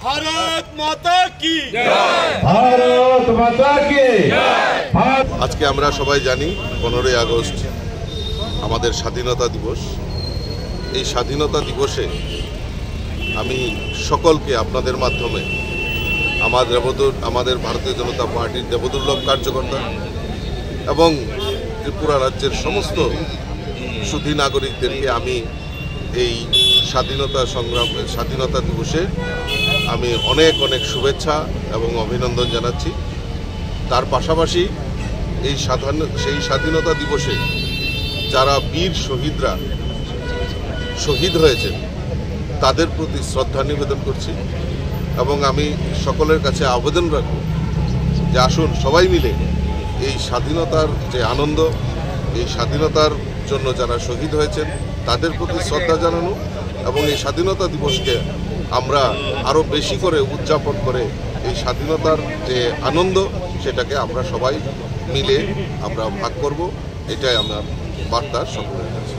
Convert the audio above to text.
भारत माता की भारत माता की। আজকে আমরা সবাই জানি 15ই আগস্ট আমাদের স্বাধীনতা দিবস। এই স্বাধীনতা দিবসে আমি সকলকে আপনাদের মাধ্যমে আমাদের ভারতীয় জনতা পার্টির দেবদুর্লভ কার্যকর্তা এবং ত্রিপুরা রাজ্যের সমস্ত সুধী নাগরিকদেরকে আমি এই স্বাধীনতা দিবসে আমি অনেক অনেক শুভেচ্ছা এবং অভিনন্দন জানাচ্ছি। তার পাশাপাশি সেই স্বাধীনতা দিবসে যারা বীর শহীদরা শহীদ হয়েছেন তাদের প্রতি শ্রদ্ধা নিবেদন করছি এবং আমি সকলের কাছে আবেদন রাখব যে আসুন সবাই মিলে এই স্বাধীনতার যে আনন্দ, এই স্বাধীনতার জন্য যারা শহীদ হয়েছেন তাদের প্রতি শ্রদ্ধা জানানো এবং এই স্বাধীনতা দিবসকে আমরা আরও বেশি করে উদযাপন করে এই স্বাধীনতার যে আনন্দ সেটাকে আমরা সবাই মিলে আমরা ভাগ করব, এটাই আমার বার্তা সকলের কাছে।